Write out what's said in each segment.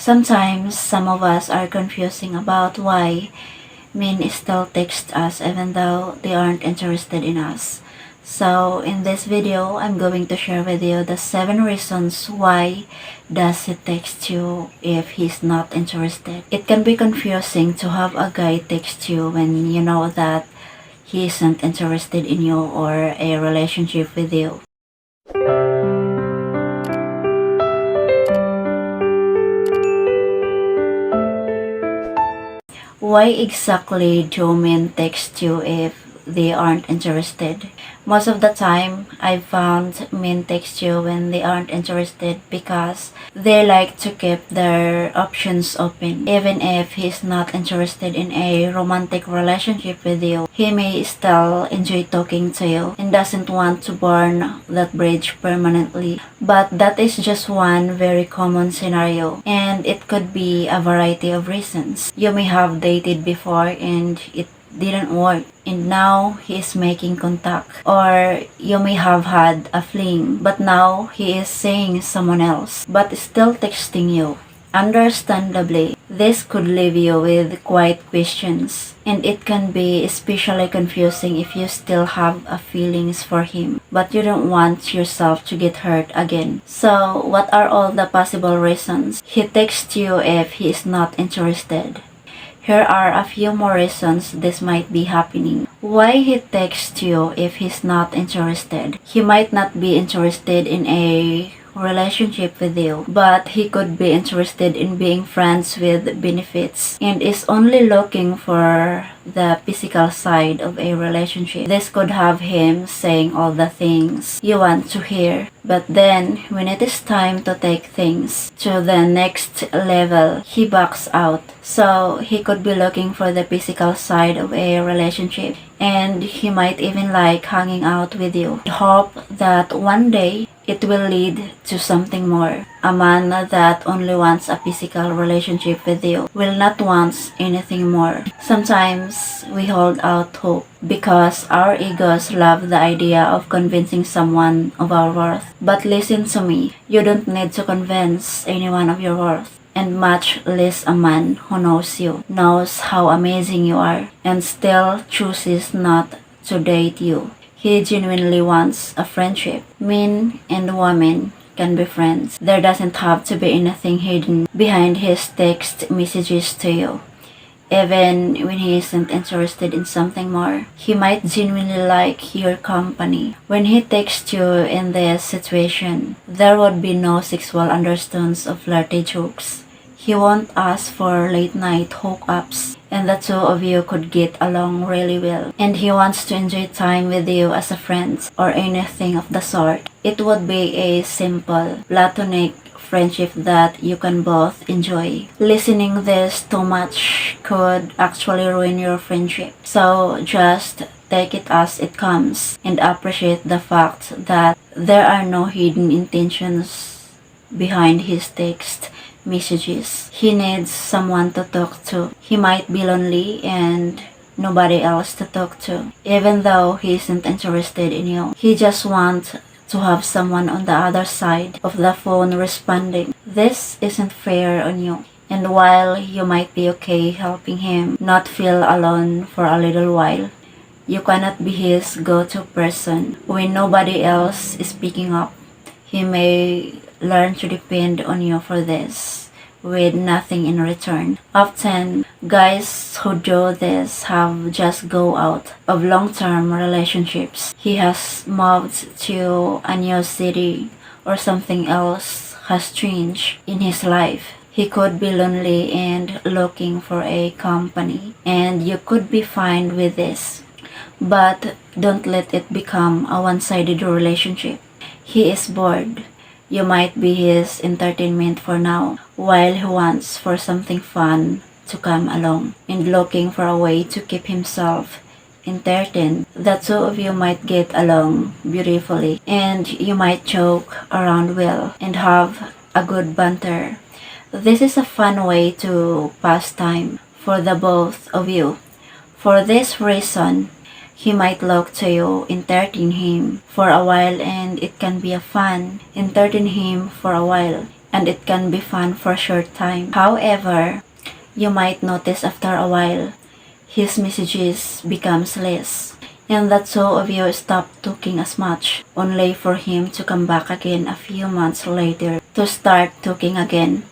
Sometimes some of us are confusing about why men still text us even though they aren't interested in us. So in this video, I'm going to share with you the 7 reasons why does he text you if he's not interested. It can be confusing to have a guy text you when you know that he isn't interested in you or a relationship with you. Why exactly do men text you if they aren't interested? Most of the time, I've found men text you when they aren't interested because they like to keep their options open. Even if he's not interested in a romantic relationship with you, he may still enjoy talking to you and doesn't want to burn that bridge permanently. But that is just one very common scenario, and it could be a variety of reasons. You may have dated before and it didn't work and now he is making contact, or you may have had a fling but now he is seeing someone else but still texting you. Understandably, this could leave you with quite questions, and it can be especially confusing if you still have a feelings for him but you don't want yourself to get hurt again. So what are all the possible reasons he texts you if he is not interested? Here are a few more reasons this might be happening. Why he texts you if he's not interested? He might not be interested in a relationship with you, but he could be interested in being friends with benefits and is only looking for the physical side of a relationship. This could have him saying all the things you want to hear, but then when it is time to take things to the next level, he backs out. So he could be looking for the physical side of a relationship, and he might even like hanging out with you. Hope that one day it will lead to something more. A man that only wants a physical relationship with you will not want anything more. Sometimes we hold out hope because our egos love the idea of convincing someone of our worth. But listen to me, you don't need to convince anyone of your worth, and much less a man who knows you, knows how amazing you are, and still chooses not to date you. He genuinely wants a friendship. Men and women can be friends. There doesn't have to be anything hidden behind his text messages to you. Even when he isn't interested in something more, he might genuinely like your company. When he texts you in this situation, there would be no sexual undertones of flirty jokes. He won't ask for late night hookups, and the two of you could get along really well. And he wants to enjoy time with you as a friend or anything of the sort. It would be a simple, platonic friendship that you can both enjoy. Listening this too much could actually ruin your friendship. So just take it as it comes and appreciate the fact that there are no hidden intentions behind his text messages. He needs someone to talk to. He might be lonely and nobody else to talk to. Even though he isn't interested in you, he just wants to have someone on the other side of the phone responding. This isn't fair on you. And while you might be okay helping him not feel alone for a little while, you cannot be his go-to person when nobody else is picking up. He may learn to depend on you for this, with nothing in return. Often, guys who do this have just go out of long-term relationships. He has moved to a new city or something else has changed in his life. He could be lonely and looking for a company, and you could be fine with this. But don't let it become a one-sided relationship. He is bored. You might be his entertainment for now, while he wants for something fun to come along and looking for a way to keep himself entertained. The two of you might get along beautifully, and you might joke around well and have a good banter. This is a fun way to pass time for the both of you. For this reason, he might look to you, entertain him for a while, and it can be a fun, entertain him for a while, and it can be fun for a short time. However, you might notice after a while, his messages becomes less, and that two of you stop talking as much, only for him to come back again a few months later to start talking again.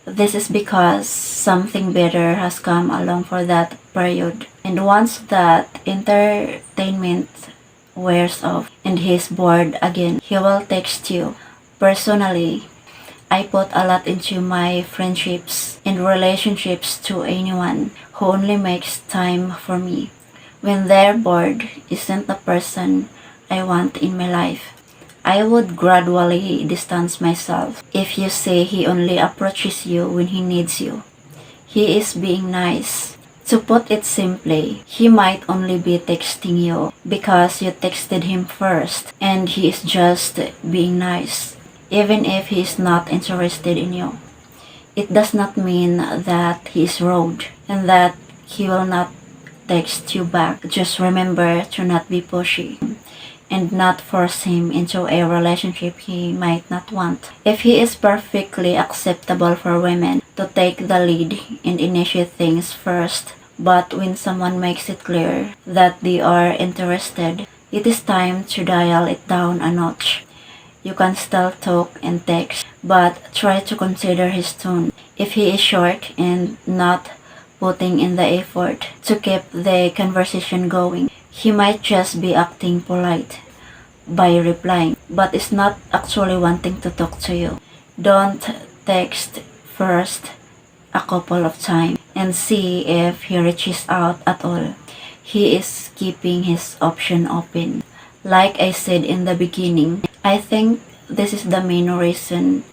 This is because something better has come along for that period. And once that entertainment wears off and he's bored again, he will text you. Personally, I put a lot into my friendships and relationships to anyone who only makes time for me. When they're bored, isn't the person I want in my life. I would gradually distance myself. If you say he only approaches you when he needs you, he is being nice. To put it simply, he might only be texting you because you texted him first and he is just being nice, even if he is not interested in you. It does not mean that he is rude and that he will not text you back. Just remember to not be pushy and not force him into a relationship he might not want. If he is perfectly acceptable for women to take the lead and initiate things first, but when someone makes it clear that they are interested, it is time to dial it down a notch. You can still talk and text, but try to consider his tone. If he is short and not putting in the effort to keep the conversation going, he might just be acting polite by replying, but is not actually wanting to talk to you. Don't text first a couple of times and see if he reaches out at all. He is keeping his option open. Like I said in the beginning, I think this is the main reason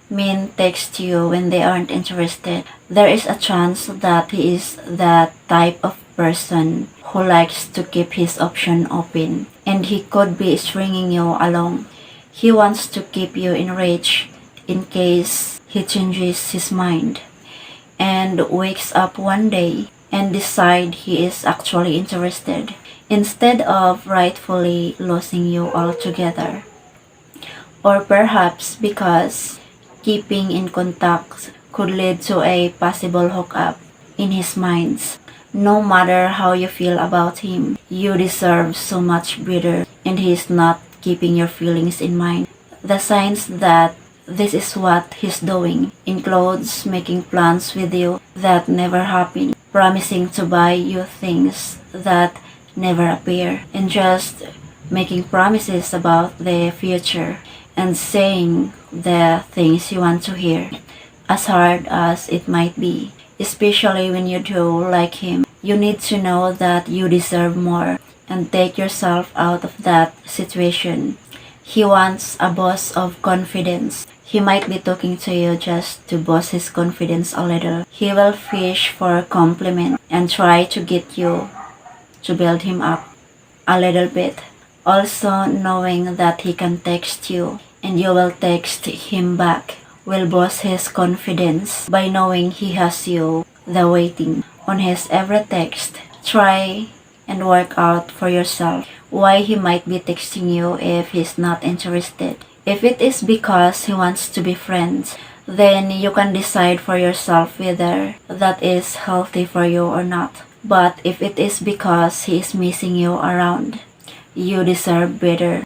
men text you when they aren't interested. There is a chance that he is the type of person who likes to keep his option open, and he could be stringing you along. He wants to keep you enraged in case he changes his mind and wakes up one day and decide he is actually interested instead of rightfully losing you altogether. Or perhaps because keeping in contact could lead to a possible hookup in his mind. No matter how you feel about him, you deserve so much better, and he is not keeping your feelings in mind. The signs that this is what he's doing includes making plans with you that never happen, promising to buy you things that never appear, and just making promises about the future and saying the things you want to hear, as hard as it might be. Especially when you do like him, you need to know that you deserve more and take yourself out of that situation. He wants a boost of confidence. He might be talking to you just to boost his confidence a little. He will fish for a compliment and try to get you to build him up a little bit. Also, knowing that he can text you and you will text him back will boost his confidence by knowing he has you the waiting on his every text. Try and work out for yourself why he might be texting you if he's not interested. If it is because he wants to be friends, then you can decide for yourself whether that is healthy for you or not. But if it is because he is missing you around, you deserve better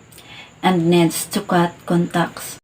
and needs to cut contacts.